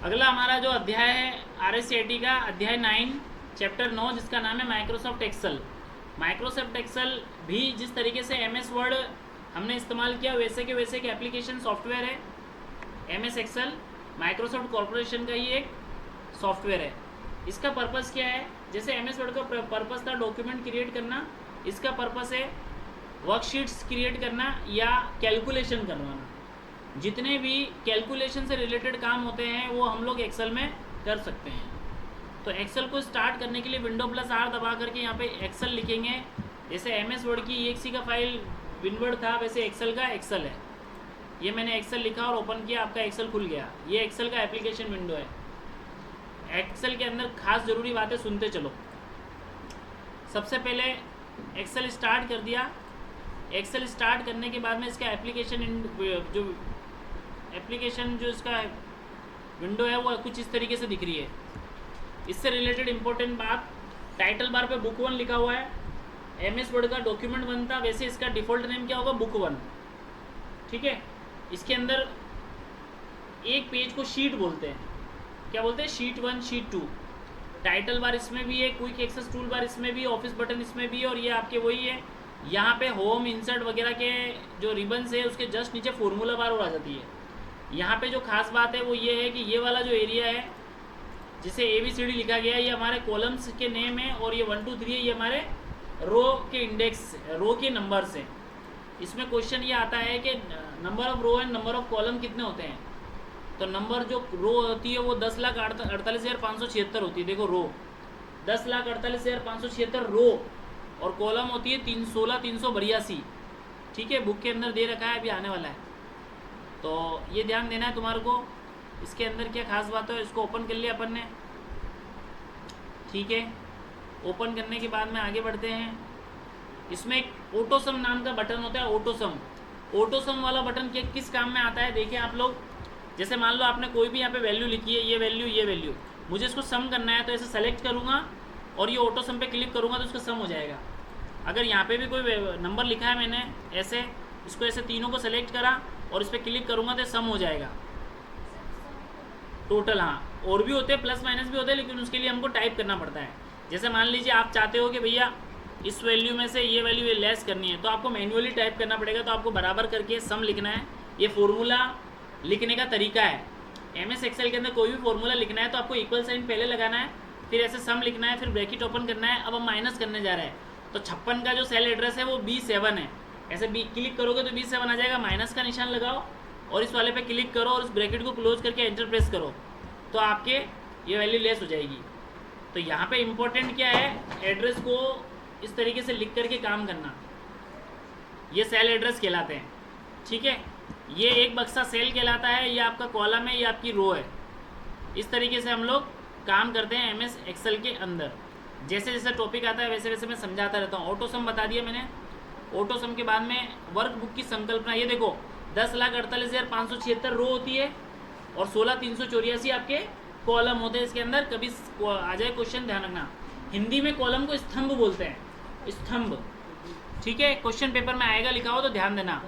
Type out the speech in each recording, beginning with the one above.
अगला हमारा जो अध्याय है RSCIT का अध्याय 9 चैप्टर 9 जिसका नाम है माइक्रोसॉफ्ट एक्सेल। माइक्रोसॉफ्ट एक्सेल भी जिस तरीके से MS वर्ड हमने इस्तेमाल किया वैसे के वैसे एक एप्लीकेशन सॉफ्टवेयर है। MS एक्सेल माइक्रोसॉफ्ट कॉरपोरेशन का ही एक सॉफ्टवेयर है। इसका पर्पस क्या है? जैसे MS वर्ड का पर्पस था डॉक्यूमेंट क्रिएट करना, इसका पर्पस है वर्कशीट्स क्रिएट करना या कैलकुलेशन करवाना। जितने भी कैलकुलेशन से रिलेटेड काम होते हैं वो हम लोग एक्सेल में कर सकते हैं। तो एक्सेल को स्टार्ट करने के लिए Windows+R दबा करके यहाँ पे एक्सेल लिखेंगे। जैसे MS वर्ड की EXE का फाइल विनवर्ड था वैसे एक्सेल का एक्सेल है। ये मैंने एक्सेल लिखा और ओपन किया, आपका एक्सेल खुल गया। ये एक्सेल का एप्लीकेशन विंडो है। एक्सेल के अंदर खास ज़रूरी बातें सुनते चलो। सबसे पहले एक्सेल स्टार्ट कर दिया। एक्सेल स्टार्ट करने के बाद में इसका एप्लीकेशन जो इसका विंडो है वो कुछ इस तरीके से दिख रही है। इससे रिलेटेड इंपॉर्टेंट बात, टाइटल बार पे बुक 1 लिखा हुआ है। MS वर्ड का डॉक्यूमेंट बनता वैसे इसका डिफ़ॉल्ट नेम क्या होगा? बुक 1। ठीक है। इसके अंदर एक पेज को शीट बोलते हैं। क्या बोलते हैं? Sheet 1, sheet 2। टाइटल बार इसमें भी है, क्विक एक्सेस टूल बार इसमें भी, ऑफिस बटन इसमें भी, और ये आपके वही है। यहाँ पे होम, इंसर्ट वगैरह के जो रिबन्स है उसके जस्ट नीचे फॉर्मूला बार और आ जाती है। यहाँ पे जो खास बात है वो ये है कि ये वाला जो एरिया है जिसे ABCD लिखा गया है ये हमारे कॉलम्स के नेम है, और ये 1 2 3 है ये हमारे रो के इंडेक्स, रो के नंबर्स हैं। इसमें क्वेश्चन ये आता है कि number of row and number of column कितने होते हैं? तो नंबर जो रो होती है वो 10,48,576 होती है। देखो रो 10,48,576 रो, और कॉलम होती है 16,382। ठीक है, बुक के अंदर दे रखा है, अभी आने वाला है। तो ये ध्यान देना है तुम्हारे को। इसके अंदर क्या खास बात है, इसको ओपन कर लिया अपन ने। ठीक है, ओपन करने के बाद में आगे बढ़ते हैं। इसमें एक ऑटोसम नाम का बटन होता है। ऑटोसम वाला बटन किस काम में आता है देखिए आप लोग। जैसे मान लो आपने कोई भी यहाँ पे वैल्यू लिखी है, ये वैल्यू, मुझे इसको सम करना है तो ऐसे सेलेक्ट करूँगा और ये ऑटोसम पे क्लिक करूँगा तो इसका सम हो जाएगा। अगर यहाँ पे भी कोई नंबर लिखा है मैंने ऐसे, इसको ऐसे तीनों को सेलेक्ट करा और इस पर क्लिक करूँगा तो सम हो जाएगा टोटल। हाँ, और भी होते हैं, प्लस माइनस भी होते हैं, लेकिन उसके लिए हमको टाइप करना पड़ता है। जैसे मान लीजिए आप चाहते हो कि भैया इस वैल्यू में से ये वैल्यू लेस करनी है तो आपको मैन्युअली टाइप करना पड़ेगा। तो आपको बराबर करके सम लिखना है। ये फॉर्मूला लिखने का तरीका है। MS एक्सेल के अंदर कोई भी फॉर्मूला लिखना है तो आपको इक्वल साइन पहले लगाना है, फिर ऐसे सम लिखना है, फिर ब्रैकेट ओपन करना है। अब हम माइनस करने जा रहे हैं तो 56 का जो सेल एड्रेस है वो B7 है। ऐसे क्लिक करोगे तो B7 आ जाएगा, माइनस का निशान लगाओ और इस वाले पे क्लिक करो और उस ब्रैकेट को क्लोज करके एंटर प्रेस करो तो आपके ये वैल्यू लेस हो जाएगी। तो यहाँ पे इम्पोर्टेंट क्या है, एड्रेस को इस तरीके से लिख करके काम करना। ये सेल एड्रेस कहलाते हैं। ठीक है, ये एक बक्सा सेल कहलाता है, ये आपका कॉलम है, ये आपकी रो है। इस तरीके से हम लोग काम करते हैं MS एक्सेल के अंदर। जैसे जैसे टॉपिक आता है वैसे वैसे मैं समझाता रहता हूँ। ऑटोसम बता दिया मैंने। ऑटोसम के बाद में वर्कबुक की संकल्पना, ये देखो 10,48,576 रो होती है और 16,384 आपके कॉलम होते हैं इसके अंदर। कभी आ जाए क्वेश्चन, ध्यान रखना। हिंदी में कॉलम को स्तंभ बोलते हैं, स्तंभ। ठीक है, क्वेश्चन पेपर में आएगा लिखा हो तो ध्यान देना।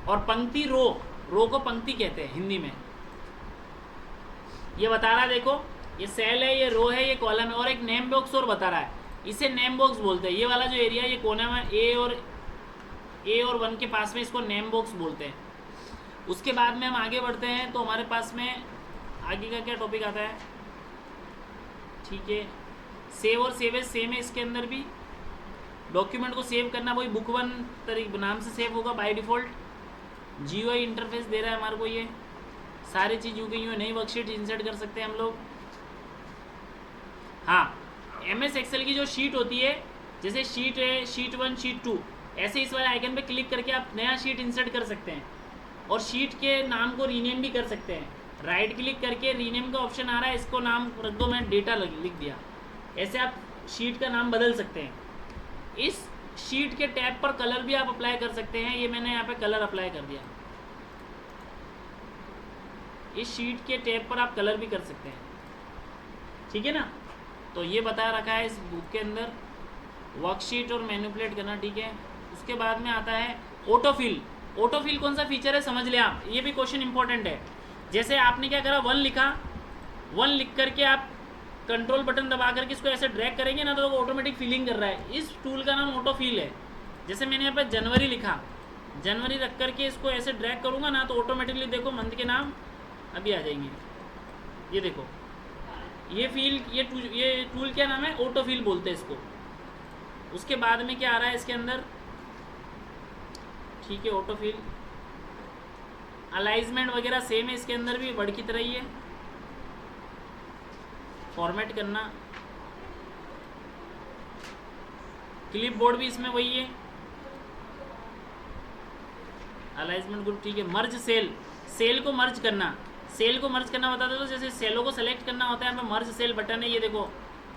और पंक्ति रो को पंक्ति कहते हैं हिंदी में। ये बता रहा है, देखो ये सेल है, ये रो है, ये कॉलम है, और एक नेम बॉक्स और बता रहा है, इसे नेम बॉक्स बोलते हैं। ये वाला जो एरिया है ये कोने में A और 1 के पास में, इसको नेम बॉक्स बोलते हैं। उसके बाद में हम आगे बढ़ते हैं तो हमारे पास में आगे का क्या टॉपिक आता है। ठीक है, सेव और सेव एज सेम है इसके अंदर भी। डॉक्यूमेंट को सेव करना वही बुक 1 नाम से सेव होगा बाय डिफ़ॉल्ट। GUI इंटरफेस दे रहा है हमारे को, ये सारी चीज़ यूँ की यूँ नई वर्कशीट इंसर्ट कर सकते हैं हम लोग। हाँ, MS एक्सेल की जो शीट होती है, जैसे शीट है, शीट 1, शीट 2, ऐसे इस वाले आइकन पे क्लिक करके आप नया शीट इंसर्ट कर सकते हैं और शीट के नाम को रीनेम भी कर सकते हैं। राइट क्लिक करके रीनेम का ऑप्शन आ रहा है, इसको नाम रख दो, मैं डेटा लिख दिया। ऐसे आप शीट का नाम बदल सकते हैं। इस शीट के टैब पर कलर भी आप अप्लाई कर सकते हैं। ये मैंने यहाँ पे कलर अप्लाई कर दिया। इस शीट के टैब पर आप कलर भी कर सकते हैं। ठीक है ना। तो ये बता रखा है इस बुक के अंदर, वर्कशीट और मैनिपुलेट करना। ठीक है, उसके बाद में आता है ऑटोफिल। ऑटोफिल कौन सा फीचर है समझ लिया आप, ये भी क्वेश्चन इंपॉर्टेंट है। जैसे आपने क्या करा, 1 लिखा, 1 लिख करके आप कंट्रोल बटन दबा करके इसको ऐसे ड्रैग करेंगे ना तो वो ऑटोमेटिक फिलिंग कर रहा है। इस टूल का नाम ऑटोफिल है। जैसे मैंने यहाँ पर जनवरी लिखा, जनवरी रख करके इसको ऐसे ड्रैग करूँगा ना तो ऑटोमेटिकली देखो मंथ के नाम अभी आ जाएंगे। ये देखो ये टूल क्या नाम है, ऑटोफिल बोलते हैं इसको। उसके बाद में क्या आ रहा है इसके अंदर, ठीक है, ऑटोफिल अलाइजमेंट वगैरह सेम है इसके अंदर भी, वर्ड की तरह ही है। फॉर्मेट करना, क्लिप बोर्ड भी इसमें वही है, अलाइजमेंट ग्रुप, ठीक है। मर्ज सेल, सेल को मर्ज करना, सेल को मर्ज करना बताते तो जैसे सेलों को सेलेक्ट करना होता है, यहाँ पे मर्ज सेल बटन है, ये देखो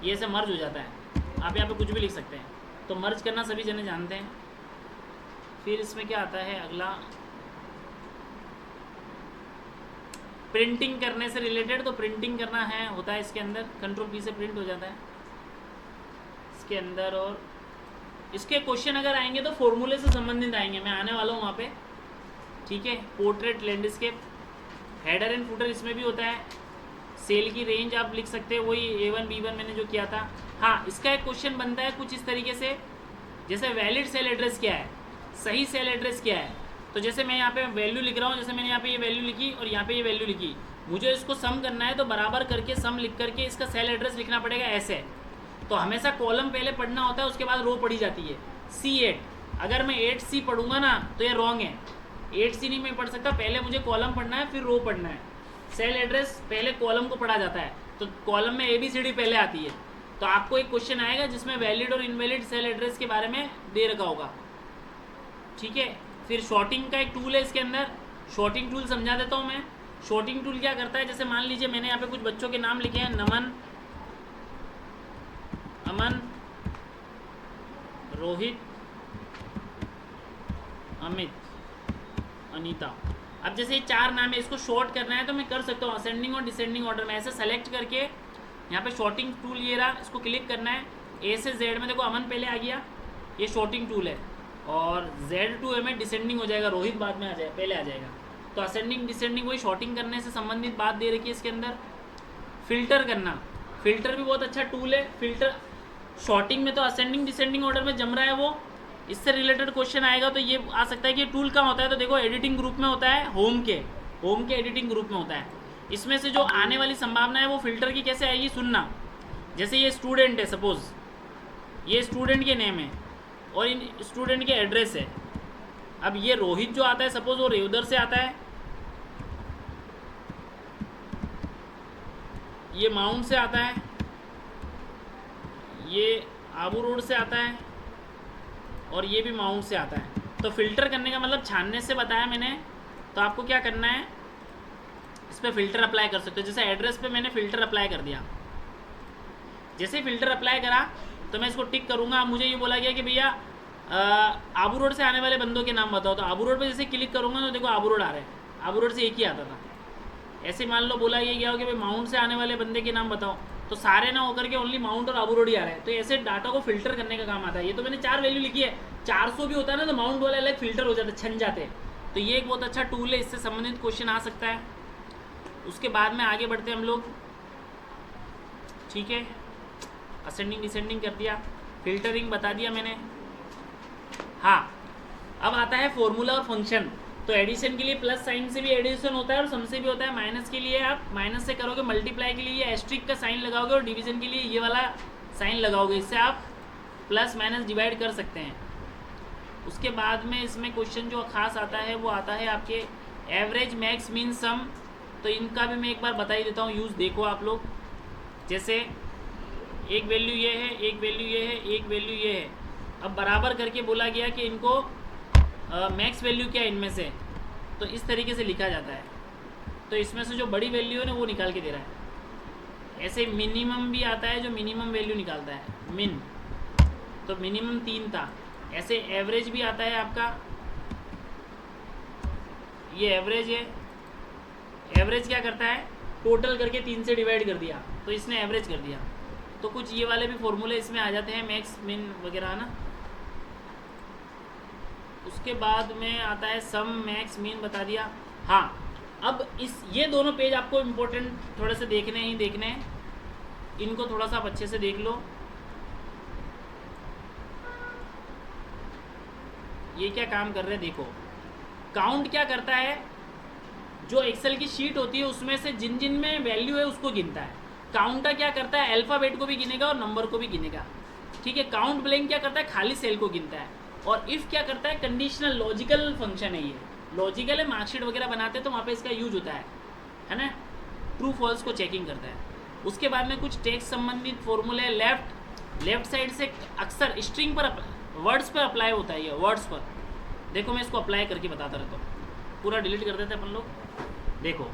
ये ऐसे मर्ज हो जाता है। आप यहाँ पे कुछ भी लिख सकते हैं, तो मर्ज करना सभी जने जानते हैं। फिर इसमें क्या आता है अगला, प्रिंटिंग करने से रिलेटेड, तो प्रिंटिंग करना है होता है इसके अंदर, कंट्रोल पी से प्रिंट हो जाता है इसके अंदर। और इसके क्वेश्चन अगर आएंगे तो फॉर्मूले से संबंधित आएंगे, मैं आने वाला हूँ वहाँ पे, ठीक है। Portrait, landscape, header and footer इसमें भी होता है। सेल की रेंज आप लिख सकते हैं, वही A1 B1 मैंने जो किया था। हाँ, इसका एक क्वेश्चन बनता है कुछ इस तरीके से, जैसे वैलिड सेल एड्रेस क्या है, सही सेल एड्रेस क्या है। तो जैसे मैं यहाँ पे वैल्यू लिख रहा हूँ, जैसे मैंने यहाँ पे ये वैल्यू लिखी और यहाँ पे ये वैल्यू लिखी, मुझे इसको सम करना है तो बराबर करके सम लिख करके इसका सेल एड्रेस लिखना पड़ेगा ऐसे। तो हमेशा कॉलम पहले पढ़ना होता है, उसके बाद रो पढ़ी जाती है। C8, अगर मैं 8C पढ़ूंगा ना तो ये रॉन्ग है, 8C नहीं मैं पढ़ सकता, पहले मुझे कॉलम पढ़ना है फिर रो पढ़ना है। सेल एड्रेस पहले कॉलम को पढ़ा जाता है, तो कॉलम में ABCD पहले आती है। तो आपको एक क्वेश्चन आएगा जिसमें वैलिड और इनवैलिड सेल एड्रेस के बारे में दे रखा होगा, ठीक है। फिर शॉर्टिंग का एक टूल है इसके अंदर, शॉर्टिंग टूल समझा देता हूँ मैं। शॉर्टिंग टूल क्या करता है, जैसे मान लीजिए मैंने यहाँ पे कुछ बच्चों के नाम लिखे हैं, नमन, अमन, रोहित, अमित, अनीता। अब जैसे ये 4 नाम है, इसको शॉर्ट करना है तो मैं कर सकता हूँ असेंडिंग और डिसेंडिंग ऑर्डर में। ऐसे सेलेक्ट करके यहाँ पे शॉर्टिंग टूल ये रहा, इसको क्लिक करना है, A से Z में देखो अमन पहले आ गया, ये शॉर्टिंग टूल है। और Z to A में डिसेंडिंग हो जाएगा, रोहित बाद में आ जाएगा, पहले आ जाएगा। तो असेंडिंग डिसेंडिंग वही शॉर्टिंग करने से संबंधित बात दे रखी है इसके अंदर। फिल्टर करना, फिल्टर भी बहुत अच्छा टूल है। फिल्टर शॉर्टिंग में तो असेंडिंग डिसेंडिंग ऑर्डर में जम रहा है वो, इससे रिलेटेड क्वेश्चन आएगा तो ये आ सकता है कि टूल कहाँ होता है, तो देखो एडिटिंग ग्रुप में होता है, होम के एडिटिंग ग्रुप में होता है। इसमें से जो आने वाली संभावना है वो फिल्टर की कैसे आएगी सुनना। जैसे ये स्टूडेंट है, सपोज ये स्टूडेंट के नेम है और इन स्टूडेंट के एड्रेस है। अब ये रोहित जो आता है, सपोज वो रेउदर से आता है, ये माउंट से आता है, ये आबू रोड से आता है और ये भी माउंट से आता है। तो फिल्टर करने का मतलब छानने से बताया मैंने, तो आपको क्या करना है, इस पर फिल्टर अप्लाई कर सकते हो। जैसे एड्रेस पे मैंने फिल्टर अप्लाई कर दिया, जैसे फिल्टर अप्लाई करा तो मैं इसको टिक करूँगा। मुझे ये बोला गया कि भैया आबू रोड से आने वाले बंदों के नाम बताओ, तो आबू रोड पे जैसे क्लिक करूँगा तो देखो आबू रोड आ रहे हैं, आबू रोड से एक ही आता था। ऐसे मान लो बोला ये गया हो कि भाई माउंट से आने वाले बंदे के नाम बताओ, तो सारे ना होकर के ओनली माउंट और आबू रोड ही आ रहे हैं। तो ऐसे डाटा को फिल्टर करने का काम आता है। ये तो मैंने 4 वैल्यू लिखी है, 400 भी होता है ना तो माउंट वाले अलग फिल्टर हो जाते, छन जाते हैं। तो ये एक बहुत अच्छा टूल है, इससे संबंधित क्वेश्चन आ सकता है। उसके बाद में आगे बढ़ते हैं हम लोग, ठीक है। असेंडिंग डिसेंडिंग कर दिया, फिल्टरिंग बता दिया मैंने। हाँ, अब आता है फॉर्मूला और फंक्शन। तो एडिशन के लिए प्लस साइन से भी एडिशन होता है और सम से भी होता है। माइनस के लिए आप माइनस से करोगे, मल्टीप्लाई के लिए ये एस्ट्रिक का साइन लगाओगे और डिवीजन के लिए ये वाला साइन लगाओगे। इससे आप प्लस माइनस डिवाइड कर सकते हैं। उसके बाद में इसमें क्वेश्चन जो खास आता है वो आता है आपके एवरेज, मैक्स, मीन, सम। तो इनका भी मैं एक बार बता ही देता हूँ, यूज़ देखो आप लोग। जैसे एक वैल्यू ये है, एक वैल्यू ये है, एक वैल्यू ये है। अब बराबर करके बोला गया कि इनको मैक्स वैल्यू क्या है इनमें से, तो इस तरीके से लिखा जाता है। तो इसमें से जो बड़ी वैल्यू है ना वो निकाल के दे रहा है। ऐसे मिनिमम भी आता है जो मिनिमम वैल्यू निकालता है, मिन, तो मिनिमम 3 था। ऐसे एवरेज भी आता है आपका, ये एवरेज है। एवरेज क्या करता है, टोटल करके 3 से डिवाइड कर दिया तो इसने एवरेज कर दिया। तो कुछ ये वाले भी फॉर्मूले इसमें आ जाते हैं, मैक्स, मिन वगैरह ना। उसके बाद में आता है सम मैक्स मीन बता दिया। हाँ, अब ये दोनों पेज आपको इम्पोर्टेंट थोड़े से देखने हैं, इनको थोड़ा सा आप अच्छे से देख लो। ये क्या काम कर रहे हैं देखो। काउंट क्या करता है, जो एक्सेल की शीट होती है उसमें से जिन जिन में वैल्यू है उसको गिनता है। काउंटर क्या करता है, अल्फ़ाबेट को भी गिनेगा और नंबर को भी गिनेगा, ठीक है। काउंट ब्लैंक क्या करता है, खाली सेल को गिनता है। और इफ़ क्या करता है, कंडीशनल लॉजिकल फंक्शन है, ये लॉजिकल है, मार्कशीट वगैरह बनाते हैं तो वहाँ पे इसका यूज होता है ना, ट्रू फॉल्स को चेकिंग करता है। उसके बाद में कुछ टेक्स्ट संबंधित फॉर्मूले, लेफ्ट साइड से अक्सर स्ट्रिंग पर वर्ड्स पर अप्लाई होता है, ये वर्ड्स पर। देखो मैं इसको अप्लाई करके बताता रहता हूँ, पूरा डिलीट कर देते हैं अपन लोग। देखो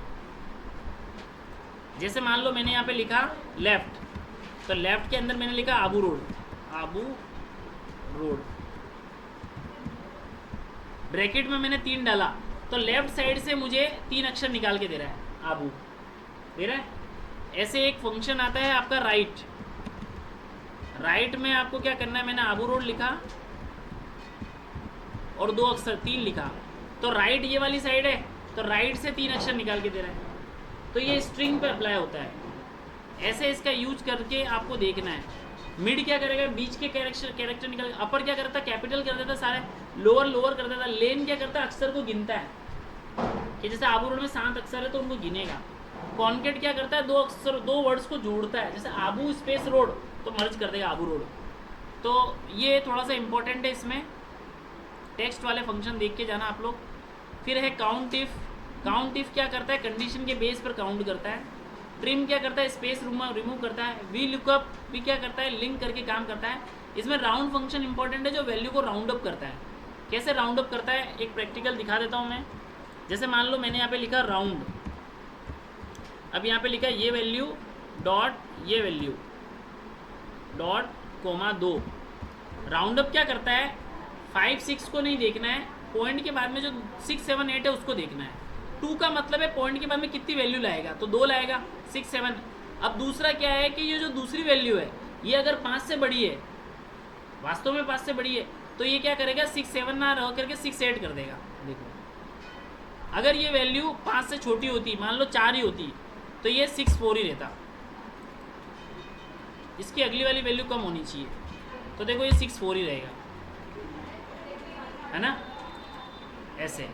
जैसे मान लो मैंने यहाँ पे लिखा लेफ्ट, तो लेफ्ट के अंदर मैंने लिखा आबू रोड, ब्रैकेट में मैंने 3 डाला, तो लेफ्ट साइड से मुझे 3 अक्षर निकाल के दे रहा है, आबू दे रहा है। ऐसे एक फंक्शन आता है आपका राइट में आपको क्या करना है, मैंने आबू रोड लिखा और 2 अक्षर 3 लिखा, तो राइट ये वाली साइड है, तो राइट से 3 अक्षर निकाल के दे रहा है, तो ये स्ट्रिंग पे अप्लाई होता है। ऐसे इसका यूज करके आपको देखना है। मिड क्या करेगा, बीच के कैरेक्टर निकाल, अपर क्या करता है, कैपिटल कर देता सारे, लोअर कर देता। लेन क्या करता है, अक्षर को गिनता है, कि जैसे आबू रोड में 7 अक्षर है तो उनको गिनेगा। कॉन्केट क्या करता है, 2 अक्षर 2 वर्ड्स को जोड़ता है, जैसे आबू स्पेस रोड तो मर्ज कर देगा आबू रोड। तो ये थोड़ा सा इंपॉर्टेंट है, इसमें टेक्स्ट वाले फंक्शन देख के जाना आप लोग। फिर है काउंट इफ क्या करता है, कंडीशन के बेस पर काउंट करता है। ट्रिम क्या करता है, स्पेस रिमूव करता है। वी लुकअप भी क्या करता है, लिंक करके काम करता है। इसमें राउंड फंक्शन इंपॉर्टेंट है, जो वैल्यू को राउंड अप करता है। कैसे राउंड अप करता है, एक प्रैक्टिकल दिखा देता हूँ मैं। जैसे मान लो मैंने यहाँ पे लिखा राउंड, अब यहाँ पे लिखा ये value dot comma 2। Round up क्या करता है, 5 6 को नहीं देखना है, पॉइंट के बाद में जो 6 7 8 है उसको देखना है। 2 का मतलब है पॉइंट के बाद में कितनी वैल्यू लाएगा, तो 2 लाएगा, 6 7। अब दूसरा क्या है कि ये जो दूसरी वैल्यू है, ये अगर 5 से बड़ी है, वास्तव में 5 से बड़ी है, तो ये क्या करेगा, 6 7 ना रह करके 6 8 कर देगा। देखो अगर ये वैल्यू 5 से छोटी होती, मान लो 4 ही होती, तो ये 6 4 ही रहता। इसकी अगली वाली वैल्यू कम होनी चाहिए, तो देखो ये 6 4 ही रहेगा, है ना। ऐसे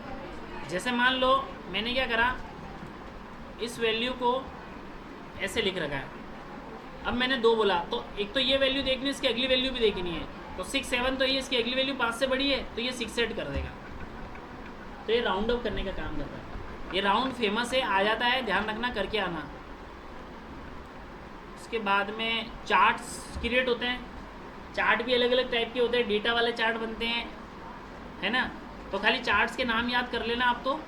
जैसे मान लो मैंने क्या करा, इस वैल्यू को ऐसे लिख रखा है। अब मैंने 2 बोला, तो एक तो ये वैल्यू देखनी है, इसकी अगली वैल्यू भी देखनी है, तो 6 7 तो ये, इसकी अगली वैल्यू 5 से बड़ी है, तो ये 6 8 कर देगा। तो ये राउंड अप करने का काम करता है। ये राउंड फेमस है, आ जाता है, ध्यान रखना, करके आना। उसके बाद में चार्ट्स क्रिएट होते हैं। चार्ट भी अलग अलग टाइप के होते हैं, डेटा वाले चार्ट बनते हैं, है ना। तो खाली चार्ट्स के नाम याद कर लेना आप, तो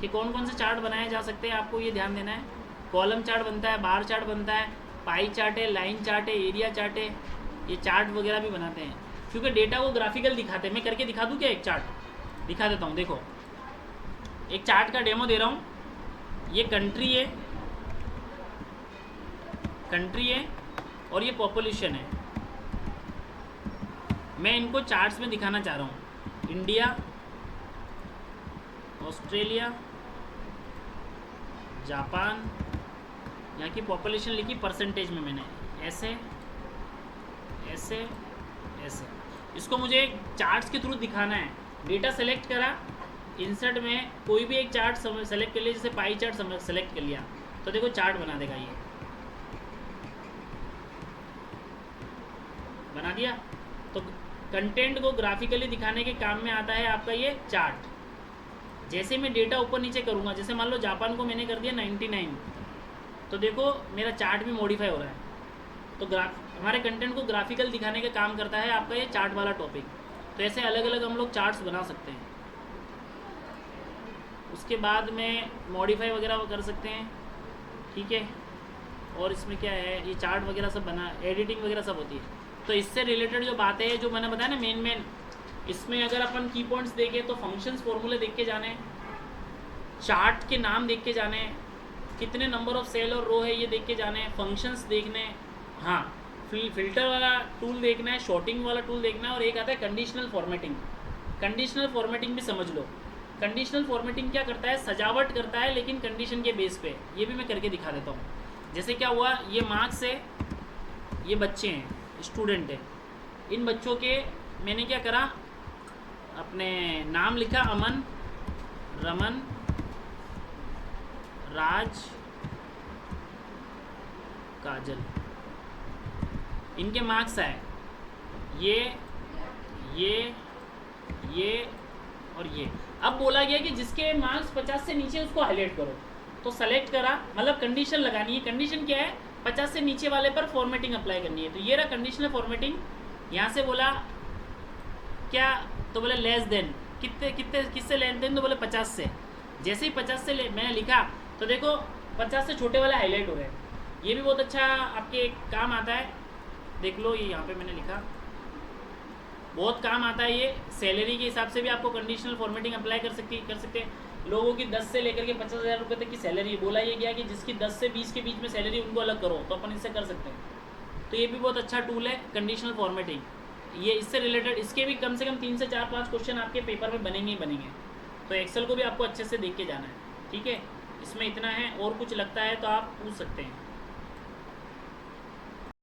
कि कौन कौन से चार्ट बनाए जा सकते हैं, आपको ये ध्यान देना है। कॉलम चार्ट बनता है, बार चार्ट बनता है, पाई चार्ट है, लाइन चार्ट है, एरिया चार्ट है, ये चार्ट वगैरह भी बनाते हैं, क्योंकि डेटा को ग्राफिकल दिखाते हैं। मैं करके दिखा दूँ क्या, एक चार्ट दिखा देता हूँ। देखो एक चार्ट का डेमो दे रहा हूँ। ये कंट्री है और ये पॉपुलेशन है। मैं इनको चार्ट्स में दिखाना चाह रहा हूँ। इंडिया, ऑस्ट्रेलिया, जापान, यहाँ की पॉपुलेशन लिखी परसेंटेज में मैंने, ऐसे ऐसे ऐसे। इसको मुझे चार्ट्स के थ्रू दिखाना है। डेटा सेलेक्ट करा, इंसर्ट में कोई भी एक चार्ट सेलेक्ट कर लिया, जैसे पाई चार्ट सेलेक्ट कर लिया, तो देखो चार्ट बना देगा, ये बना दिया। तो कंटेंट को ग्राफिकली दिखाने के काम में आता है आपका ये चार्ट। जैसे मैं डेटा ऊपर नीचे करूँगा, जैसे मान लो जापान को मैंने कर दिया 99, तो देखो मेरा चार्ट भी मॉडिफाई हो रहा है। तो हमारे कंटेंट को ग्राफिकल दिखाने का काम करता है आपका ये चार्ट वाला टॉपिक। तो ऐसे अलग अलग हम लोग चार्ट्स बना सकते हैं। उसके बाद में मॉडिफाई वगैरह कर सकते हैं, ठीक है। और इसमें क्या है, ये चार्ट वगैरह सब बना, एडिटिंग वगैरह सब होती है। तो इससे रिलेटेड जो बातें हैं, जो मैंने बताया ना मेन, इसमें अगर अपन की पॉइंट्स देखें तो फंक्शंस फॉर्मूले देख के जाने, चार्ट के नाम देख के जाने, कितने नंबर ऑफ सेल और रो है ये देख के जाने, फंक्शंस देखने, हाँ फिल्टर वाला टूल देखना है, शॉर्टिंग वाला टूल देखना है, और एक आता है कंडीशनल फॉर्मेटिंग। कंडीशनल फॉर्मेटिंग भी समझ लो। कंडीशनल फॉर्मेटिंग क्या करता है, सजावट करता है लेकिन कंडीशन के बेस पे। ये भी मैं करके दिखा देता हूँ। जैसे क्या हुआ, ये मार्क्स है, ये बच्चे हैं, स्टूडेंट है, इन बच्चों के मैंने क्या करा, अपने नाम लिखा, अमन, रमन, राज, काजल, इनके मार्क्स आए ये और ये। अब बोला गया कि जिसके मार्क्स 50 से नीचे उसको हाईलाइट करो, तो सेलेक्ट करा, मतलब कंडीशन लगानी है। कंडीशन क्या है, 50 से नीचे वाले पर फॉर्मेटिंग अप्लाई करनी है। तो ये रहा कंडीशनल फॉर्मेटिंग। यहाँ से बोला क्या, तो बोले लेस देन, किससे लेस देन, तो बोले 50 से। जैसे ही 50 से मैंने लिखा तो देखो 50 से छोटे वाले हाईलाइट हो गए। ये भी बहुत अच्छा आपके काम आता है, देख लो, ये यहाँ पे मैंने लिखा, बहुत काम आता है ये। सैलरी के हिसाब से भी आपको कंडीशनल फॉर्मेटिंग अप्लाई कर सकते हैं। लोगों की 10 से लेकर के 50,000 रुपये तक की सैलरी, बोला ये गया कि जिसकी 10 से 20 के बीच में सैलरी उनको अलग करो, तो अपन इससे कर सकते हैं। तो ये भी बहुत अच्छा टूल है कंडीशनल फॉर्मेटिंग। ये इससे रिलेटेड इसके भी कम से कम 3 से 4-5 क्वेश्चन आपके पेपर में बनेंगे ही बनेंगे। तो एक्सेल को भी आपको अच्छे से देख के जाना है, ठीक है। इसमें इतना है, और कुछ लगता है तो आप पूछ सकते हैं।